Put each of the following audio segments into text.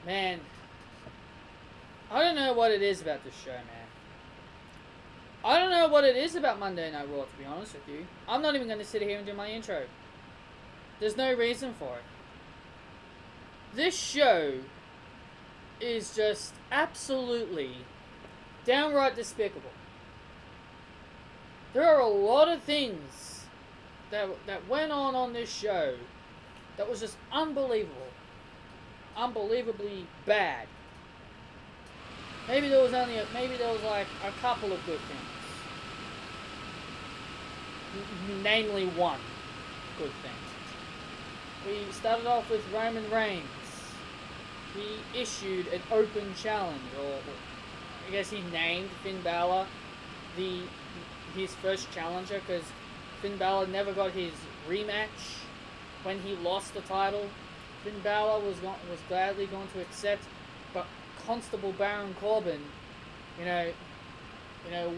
Man, I don't know what it is about this show, man. I don't know what it is about Monday Night Raw, to be honest with you. I'm not even going to sit here and do my intro. There's no reason for it. This show is just absolutely downright despicable. There are a lot of things that went on this show that was just unbelievable. Unbelievably bad. Maybe there was like a couple of good things. Namely one good thing. We started off with Roman Reigns. He issued an open challenge, or I guess he named Finn Balor his first challenger, because Finn Balor never got his rematch when he lost the title. Finn Balor was gladly going to accept, but Constable Baron Corbin,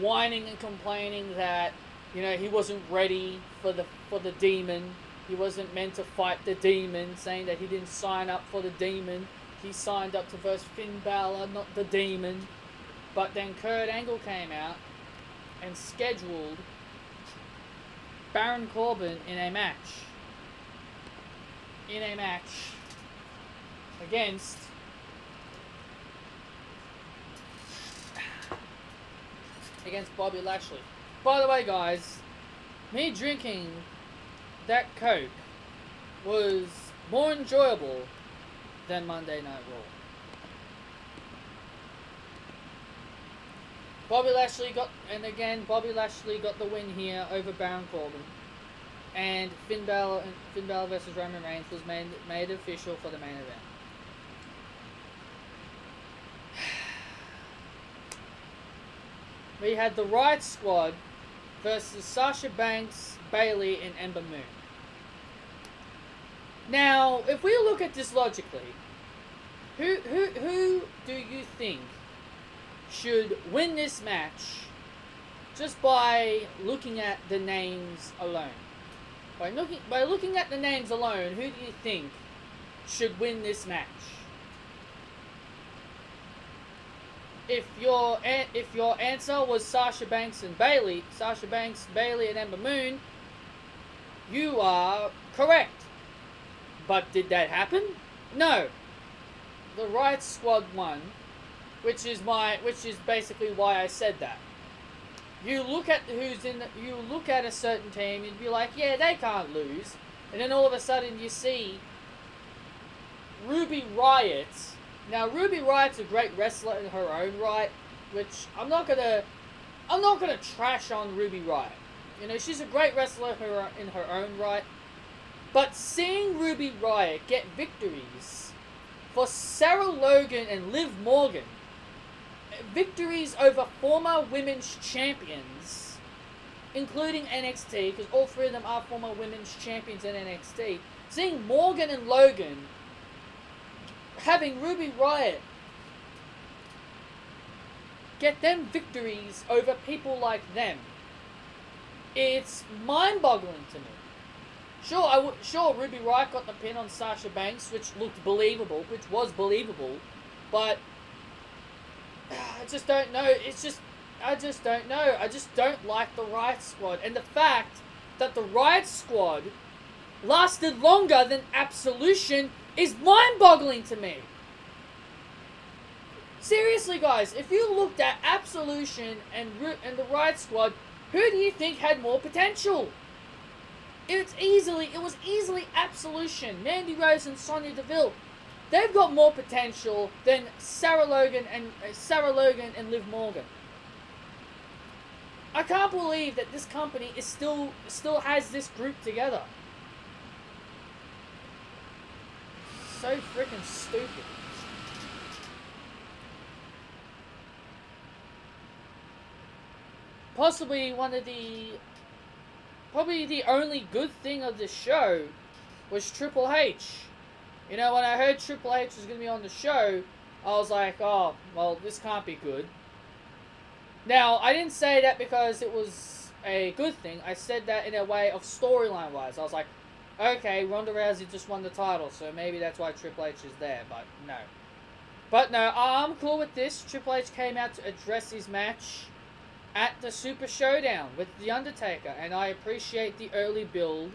whining and complaining that he wasn't ready for the demon. He wasn't meant to fight the demon, saying that he didn't sign up for the demon. He signed up to verse Finn Balor, not the demon. But then Kurt Angle came out and scheduled Baron Corbin in a match against Bobby Lashley. By the way, guys, me drinking that Coke was more enjoyable than Monday Night Raw. Bobby Lashley got the win here over Baron Corbin, and Finn Balor versus Roman Reigns was made official for the main event. We had the Riot Squad versus Sasha Banks, Bayley, and Ember Moon. Now, if we look at this logically, who do you think should win this match just by looking at the names alone? By looking at the names alone, who do you think should win this match? If your answer was Sasha Banks, Bayley, and Ember Moon, you are correct. But did that happen? No. The Riot Squad won, which is basically why I said that. You look at a certain team, you'd be like, yeah, they can't lose, and then all of a sudden you see Ruby Riott. Now, Ruby Riott's a great wrestler in her own right, which I'm not gonna trash on Ruby Riott. She's a great wrestler in her own right. But seeing Ruby Riott get victories for Sarah Logan and Liv Morgan, victories over former women's champions, including NXT, because all three of them are former women's champions in NXT, seeing Morgan and Logan having Ruby Riott get them victories over people like them, it's mind-boggling to me. Sure, Ruby Riott got the pin on Sasha Banks, which was believable, but I just don't know. I just don't know. I just don't like the Riot Squad, and the fact that the Riot Squad lasted longer than Absolution is mind-boggling to me. Seriously, guys, if you looked at Absolution and the Riot Squad, who do you think had more potential? It was easily Absolution, Mandy Rose and Sonya Deville. They've got more potential than Sarah Logan and Liv Morgan. I can't believe that this company is still has this group together. So freaking stupid. Possibly probably the only good thing of the show was Triple H. When I heard Triple H was going to be on the show, I was like, oh, well, this can't be good. Now, I didn't say that because it was a good thing. I said that in a way of storyline-wise. I was like, okay, Ronda Rousey just won the title, so maybe that's why Triple H is there, but no. But no, I'm cool with this. Triple H came out to address his match at the Super Showdown with The Undertaker, and I appreciate the early build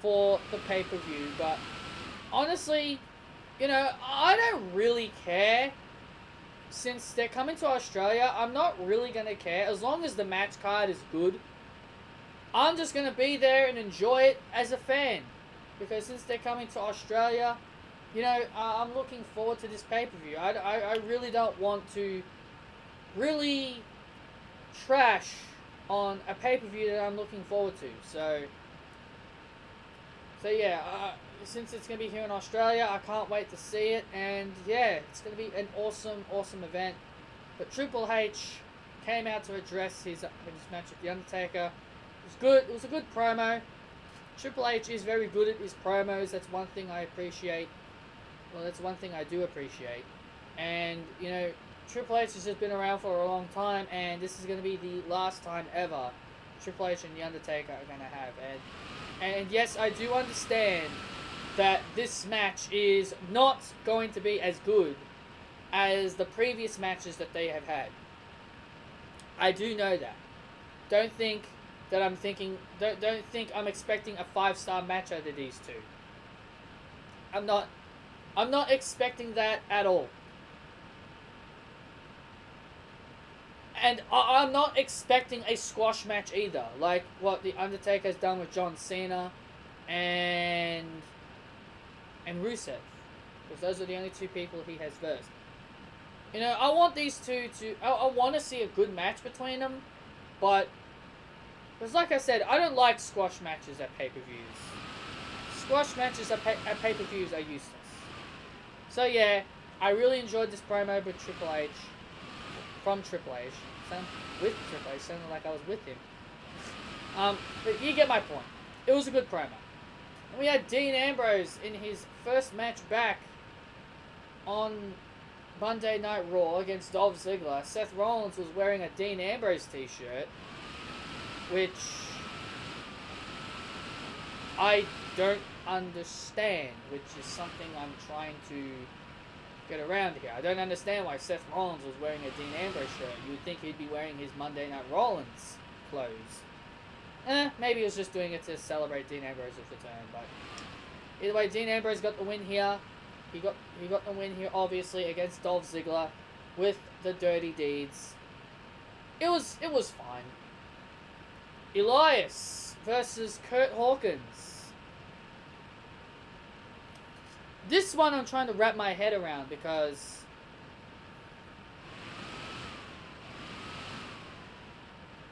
for the pay-per-view, but honestly, you know, I don't really care. Since they're coming to Australia, I'm not really going to care. As long as the match card is good, I'm just going to be there and enjoy it as a fan. Because since they're coming to Australia, you know, I'm looking forward to this pay-per-view. I really don't want to really trash on a pay-per-view that I'm looking forward to. So yeah, since it's going to be here in Australia, I can't wait to see it. And yeah, it's going to be an awesome, awesome event. But Triple H came out to address his match with The Undertaker. It was good. It was a good promo. Triple H is very good at his promos. That's one thing I appreciate. Well, that's one thing I do appreciate. And, you know, Triple H has just been around for a long time, and this is going to be the last time ever Triple H and The Undertaker are going to have. And yes, I do understand that this match is not going to be as good as the previous matches that they have had. I do know that. Don't think that I'm thinking... Don't think I'm expecting a 5-star match out of these two. I'm not expecting that at all. And I'm not expecting a squash match either, like what The Undertaker's done with John Cena and Rusev. Because those are the only two people he has versed. You know, I want these two to... I want to see a good match between them, but... Because like I said, I don't like squash matches at pay-per-views. Squash matches at pay-per-views are useless. So yeah, I really enjoyed this promo with Triple H. From Triple H. With Triple H, sounded like I was with him. But you get my point. It was a good promo. And we had Dean Ambrose in his first match back on Monday Night Raw against Dolph Ziggler. Seth Rollins was wearing a Dean Ambrose t-shirt, which I don't understand, which is something I'm trying to get around here. I don't understand why Seth Rollins was wearing a Dean Ambrose shirt. You would think he'd be wearing his Monday Night Rollins clothes. Maybe he was just doing it to celebrate Dean Ambrose's return, but either way, Dean Ambrose got the win here. He got the win here, obviously, against Dolph Ziggler with the Dirty Deeds. It was fine. Elias versus Kurt Hawkins. This one I'm trying to wrap my head around because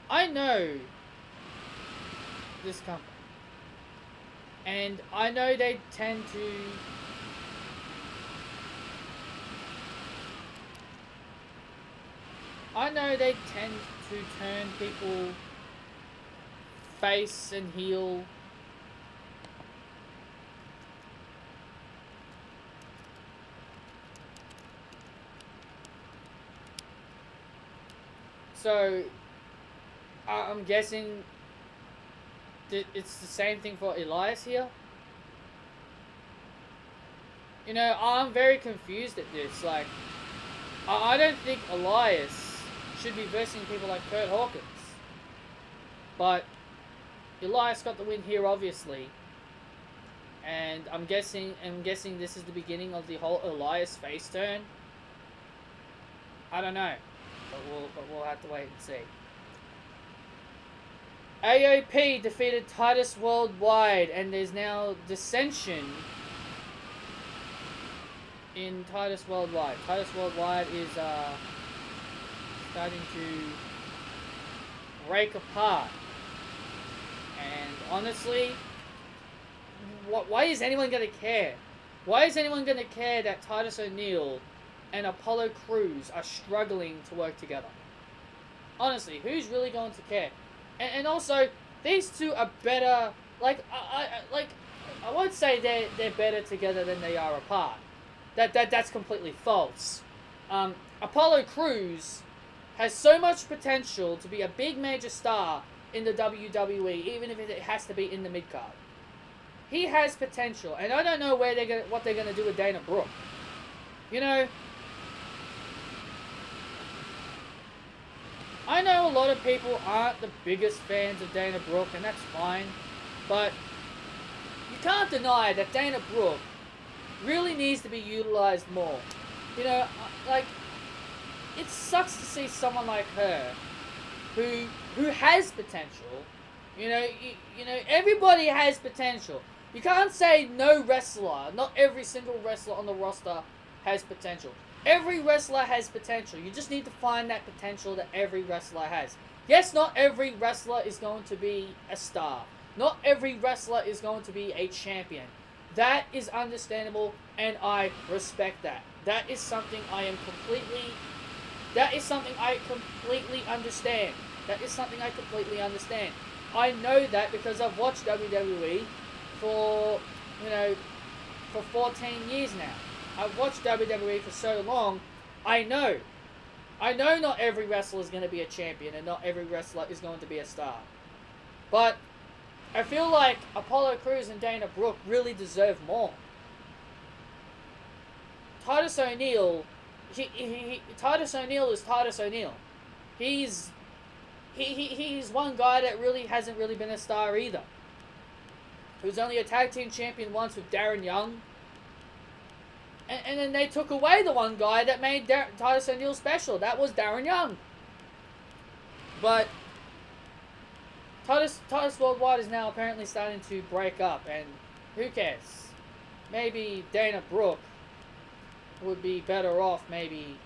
I know this company, and I know they tend to turn people face and heel. So, I'm guessing that it's the same thing for Elias here. You know, I'm very confused at this. Like, I don't think Elias should be versing people like Kurt Hawkins. But Elias got the win here, obviously. And I'm guessing this is the beginning of the whole Elias face turn. I don't know. But we'll have to wait and see. AOP defeated Titus Worldwide, and there's now dissension in Titus Worldwide. Titus Worldwide is starting to break apart. And honestly, why is anyone going to care? Why is anyone going to care that Titus O'Neil and Apollo Crews are struggling to work together? Honestly, who's really going to care? And also, these two are better. Like I won't say they're better together than they are apart. That's completely false. Apollo Crews has so much potential to be a big major star in the WWE, even if it has to be in the mid card. He has potential, and I don't know what they're gonna do with Dana Brooke. You know, I know a lot of people aren't the biggest fans of Dana Brooke, and that's fine, but you can't deny that Dana Brooke really needs to be utilized more. You know, like, it sucks to see someone like her who has potential. You know, everybody has potential. You can't say no wrestler, not every single wrestler on the roster has potential. Every wrestler has potential. You just need to find that potential that every wrestler has. Yes, not every wrestler is going to be a star. Not every wrestler is going to be a champion. That is understandable, and I respect that. That is something I completely understand. That is something I completely understand. I know that because I've watched WWE for 14 years now. I've watched WWE for so long. I know not every wrestler is going to be a champion, and not every wrestler is going to be a star. But I feel like Apollo Crews and Dana Brooke really deserve more. Titus O'Neil, Titus O'Neil is Titus O'Neil. He's one guy that really hasn't really been a star either. He was only a tag team champion once with Darren Young. And then they took away the one guy that made Titus O'Neil special. That was Darren Young. But Titus Worldwide is now apparently starting to break up, and who cares? Maybe Dana Brooke would be better off, maybe,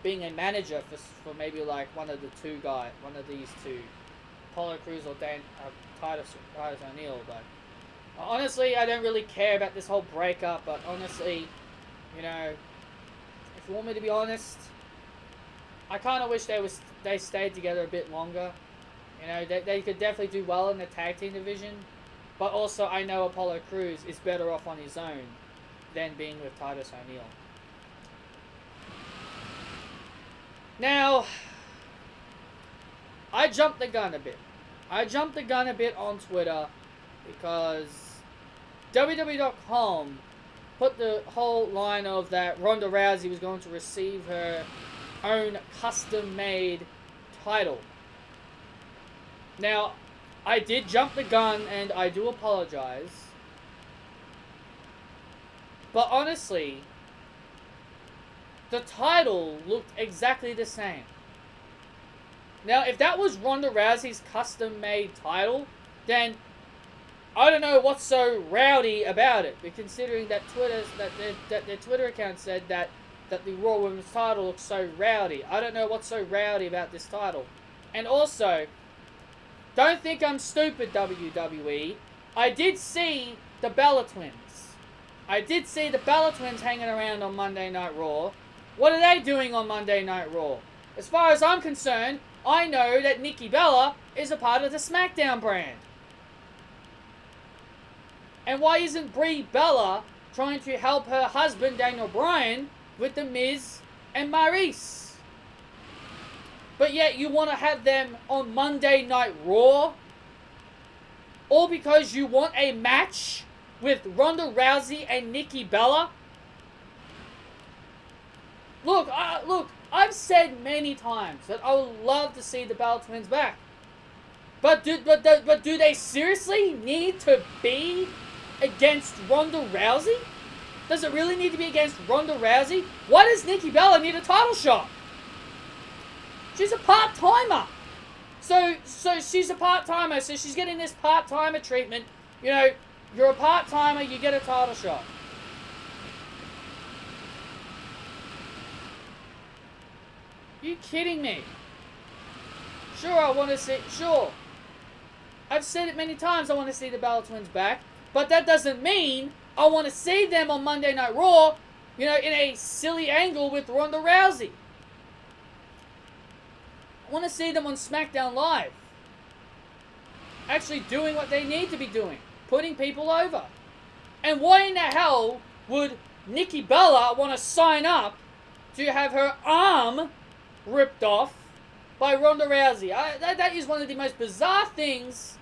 being a manager for maybe like one of these two, Apollo Crews or Titus O'Neil. But honestly, I don't really care about this whole breakup. But honestly, if you want me to be honest, I kind of wish they stayed together a bit longer. They could definitely do well in the tag team division, but also I know Apollo Crews is better off on his own than being with Titus O'Neil. Now, I jumped the gun a bit. On Twitter because WWE.com put the whole line of that Ronda Rousey was going to receive her own custom-made title. Now, I did jump the gun, and I do apologize. But honestly, the title looked exactly the same. Now, if that was Ronda Rousey's custom-made title, then I don't know what's so rowdy about it. But considering that their Twitter account said that the Raw Women's title looks so rowdy, I don't know what's so rowdy about this title. And also, don't think I'm stupid, WWE. I did see the Bella Twins. Hanging around on Monday Night Raw. What are they doing on Monday Night Raw? As far as I'm concerned, I know that Nikki Bella is a part of the SmackDown brand. And why isn't Brie Bella trying to help her husband, Daniel Bryan, with The Miz and Maryse? But yet you want to have them on Monday Night Raw? All because you want a match with Ronda Rousey and Nikki Bella? Look, I've said many times that I would love to see the Bella Twins back. But do they seriously need to be against Ronda Rousey? Does it really need to be against Ronda Rousey? Why does Nikki Bella need a title shot? She's a part-timer. So she's a part-timer, so she's getting this part-timer treatment. You're a part-timer, you get a title shot. You kidding me? Sure. I've said it many times, I want to see the Bella Twins back. But that doesn't mean I want to see them on Monday Night Raw, in a silly angle with Ronda Rousey. I want to see them on SmackDown Live. Actually doing what they need to be doing. Putting people over. And why in the hell would Nikki Bella want to sign up to have her arm ripped off by Ronda Rousey? That is one of the most bizarre things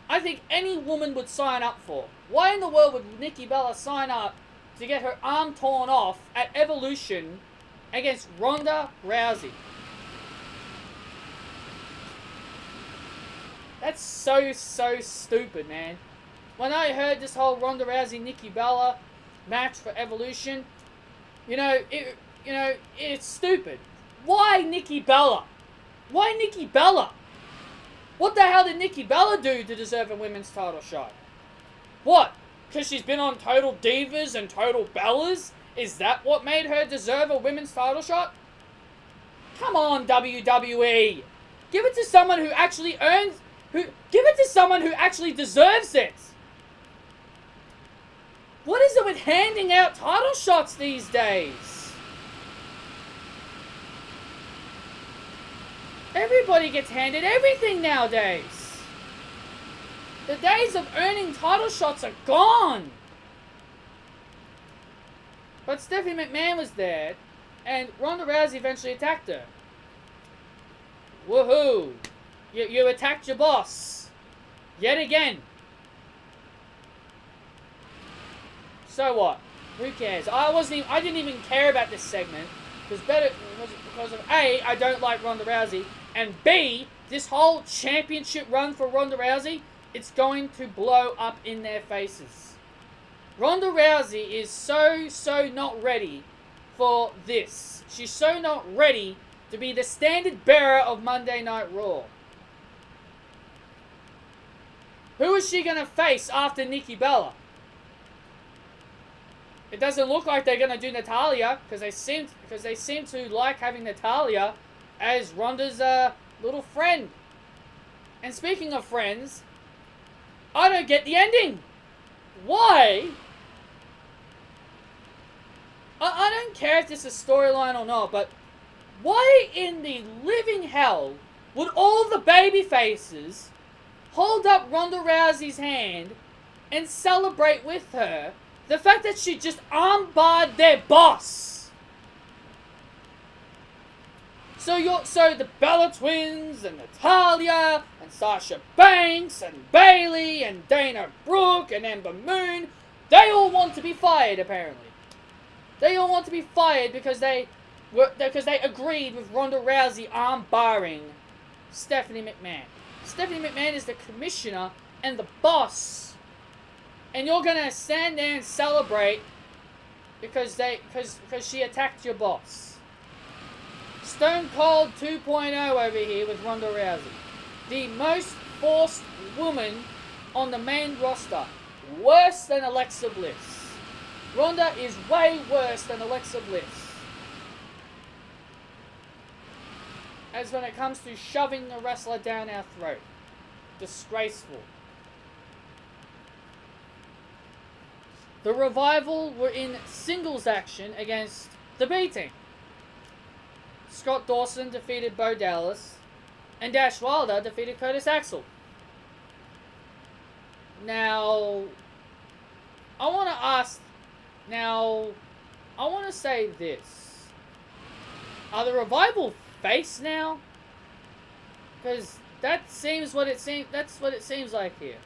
I think any woman would sign up for. Why in the world would Nikki Bella sign up to get her arm torn off at Evolution against Ronda Rousey. That's so stupid, man. When I heard this whole Ronda Rousey Nikki Bella match for Evolution, it's stupid. Why Nikki Bella? Why Nikki Bella? What the hell did Nikki Bella do to deserve a women's title shot? What? Because she's been on Total Divas and Total Bellas? Is that what made her deserve a women's title shot? Come on, WWE. Give it to someone who actually give it to someone who actually deserves it. What is it with handing out title shots these days? Everybody gets handed everything nowadays. The days of earning title shots are gone. But Stephanie McMahon was there, and Ronda Rousey eventually attacked her. Woohoo! You attacked your boss. Yet again. So what? Who cares? I didn't even care about this segment because of A, I don't like Ronda Rousey, and B, this whole championship run for Ronda Rousey, it's going to blow up in their faces. Ronda Rousey is so not ready for this. She's so not ready to be the standard bearer of Monday Night Raw. Who is she going to face after Nikki Bella? It doesn't look like they're going to do Natalya, because they seem to like having Natalya as Ronda's little friend. And speaking of friends, I don't get the ending. Why? I don't care if this is storyline or not, but why in the living hell would all the baby faces hold up Ronda Rousey's hand and celebrate with her the fact that she just armbarred their boss? So the Bella Twins and Natalya and Sasha Banks and Bayley and Dana Brooke and Ember Moon, they all want to be fired apparently. They all want to be fired because they agreed with Ronda Rousey armbarring Stephanie McMahon. Stephanie McMahon is the commissioner and the boss. And you're gonna stand there and celebrate because she attacked your boss. Stone Cold 2.0 over here with Ronda Rousey. The most forced woman on the main roster. Worse than Alexa Bliss. Ronda is way worse than Alexa Bliss. As when it comes to shoving a wrestler down our throat. Disgraceful. The Revival were in singles action against the B Team. Scott Dawson defeated Bo Dallas, and Dash Wilder defeated Curtis Axel. Now, I want to say this. Are the Revival face now? Because that's what it seems like here.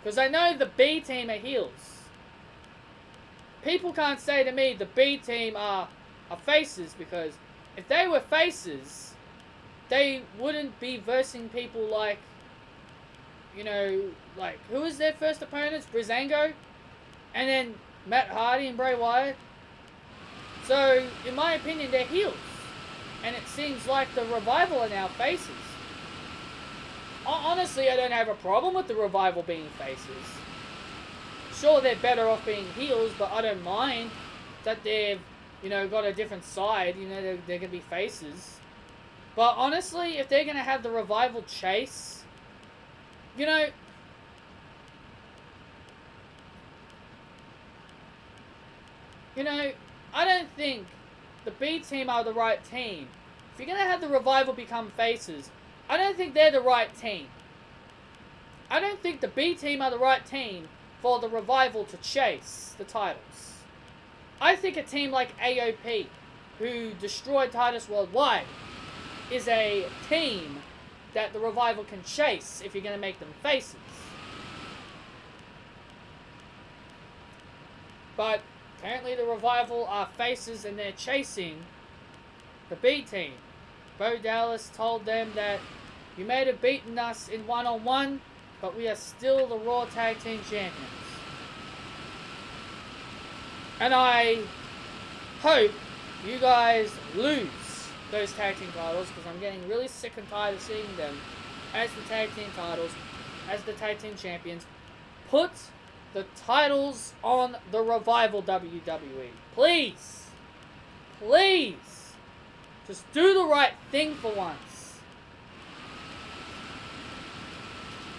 Because I know the B Team are heels. People can't say to me the B Team are faces, because if they were faces, they wouldn't be versing people like, who was their first opponents? Breezango? And then Matt Hardy and Bray Wyatt? So, in my opinion, they're heels. And it seems like the Revival are now faces. Honestly, I don't have a problem with the Revival being faces. Sure, they're better off being heels, but I don't mind that they've, got a different side. They're going to be faces. But honestly, if they're going to have the Revival chase, I don't think the B Team are the right team. If you're going to have the Revival become faces, I don't think they're the right team. I don't think the B Team are the right team for the Revival to chase the titles. I think a team like AOP, who destroyed Titus Worldwide, is a team that the Revival can chase if you're going to make them faces. But Apparently the Revival are faces and they're chasing the B team. Bo Dallas told them that you may have beaten us in one-on-one, but we are still the Raw Tag Team Champions. And I hope you guys lose those tag team titles, because I'm getting really sick and tired of seeing them as the tag team titles, as the tag team champions. Put the titles on the Revival, WWE. Please. Please. Just do the right thing for once.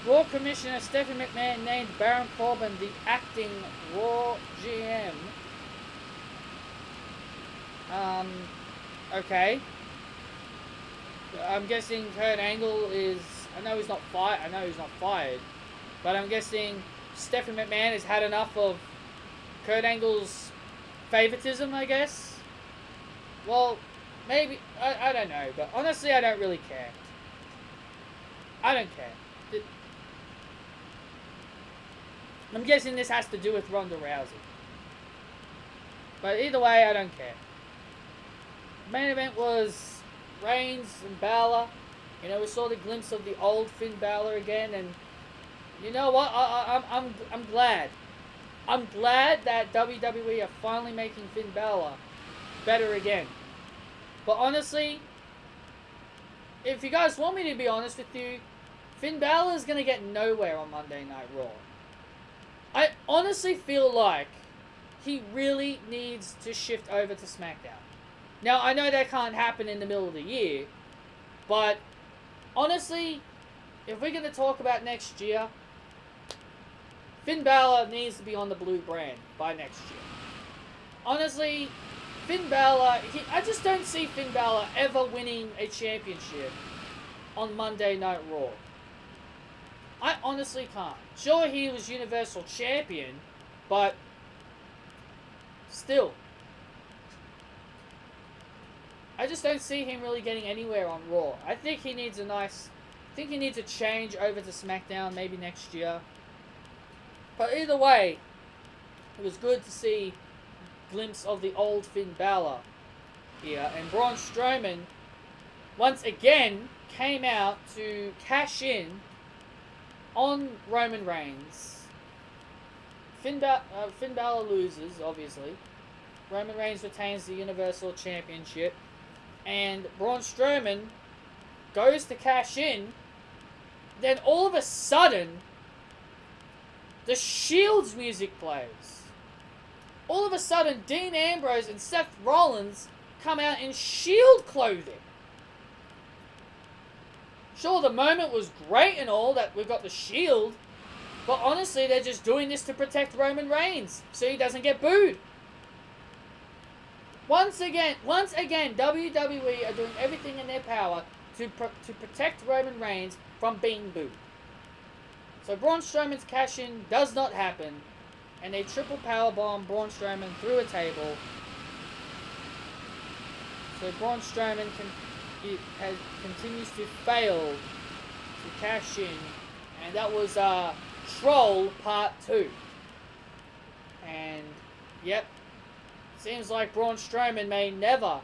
Raw Commissioner Stephanie McMahon named Baron Corbin the acting Raw GM. Okay. I'm guessing Kurt Angle is... I know he's not fired. But I'm guessing Stephanie McMahon has had enough of Kurt Angle's favoritism, I guess. Well, maybe... I don't know. But honestly, I don't really care. I don't care. I'm guessing this has to do with Ronda Rousey. But either way, I don't care. The main event was Reigns and Balor. You know, we saw the glimpse of the old Finn Balor again, and you know what? I'm glad. I'm glad that WWE are finally making Finn Balor better again. But honestly, if you guys want me to be honest with you, Finn Balor is gonna get nowhere on Monday Night Raw. I honestly feel like he really needs to shift over to SmackDown. Now, I know that can't happen in the middle of the year, but honestly, if we're going to talk about next year, Finn Balor needs to be on the blue brand by next year. Honestly, Finn Balor, I just don't see Finn Balor ever winning a championship on Monday Night Raw. I honestly can't. Sure, he was Universal Champion, but still. I just don't see him really getting anywhere on Raw. I think he needs a change over to SmackDown maybe next year. But either way, it was good to see a glimpse of the old Finn Balor here. And Braun Strowman, once again, came out to cash in on Roman Reigns. Finn Balor loses, obviously. Roman Reigns retains the Universal Championship. And Braun Strowman goes to cash in. Then all of a sudden, the Shield's music plays. All of a sudden, Dean Ambrose and Seth Rollins come out in Shield clothing. Sure, the moment was great and all that we've got the Shield. But honestly, they're just doing this to protect Roman Reigns so he doesn't get booed. Once again, WWE are doing everything in their power to protect Roman Reigns from being booed. So Braun Strowman's cash-in does not happen, and they triple powerbomb Braun Strowman through a table. So Braun Strowman continues to fail to cash in, and that was Troll Part 2. And yep. Seems like Braun Strowman may never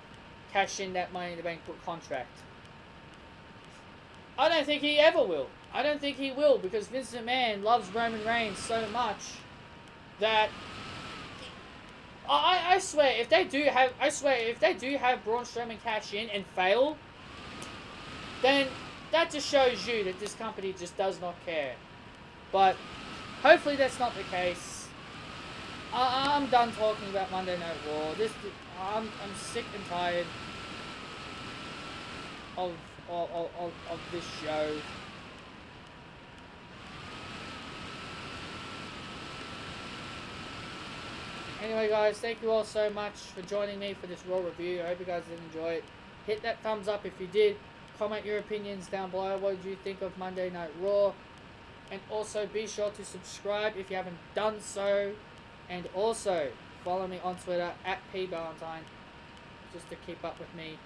cash in that Money in the Bank contract. I don't think he ever will. I don't think he will, because Vince McMahon loves Roman Reigns so much that I swear if they do have Braun Strowman cash in and fail, then that just shows you that this company just does not care. But hopefully that's not the case. I'm done talking about Monday Night Raw. I'm sick and tired of this show. Anyway, guys, thank you all so much for joining me for this Raw review. I hope you guys did enjoy it. Hit that thumbs up if you did. Comment your opinions down below. What did you think of Monday Night Raw? And also be sure to subscribe if you haven't done so. And also follow me on Twitter at pballantyne, just to keep up with me,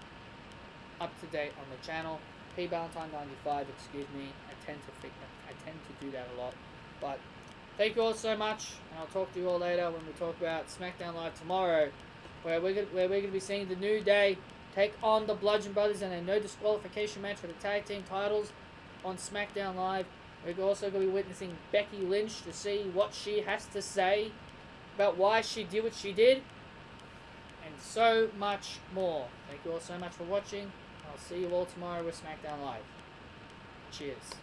up to date on the channel. pballantyne95, excuse me. I tend to do that a lot. But thank you all so much, and I'll talk to you all later when we talk about SmackDown Live tomorrow, where we're gonna be seeing the New Day take on the Bludgeon Brothers in a no disqualification match for the tag team titles on SmackDown Live. We're also going to be witnessing Becky Lynch to see what she has to say about why she did what she did, and so much more. Thank you all so much for watching. I'll see you all tomorrow with SmackDown Live. Cheers.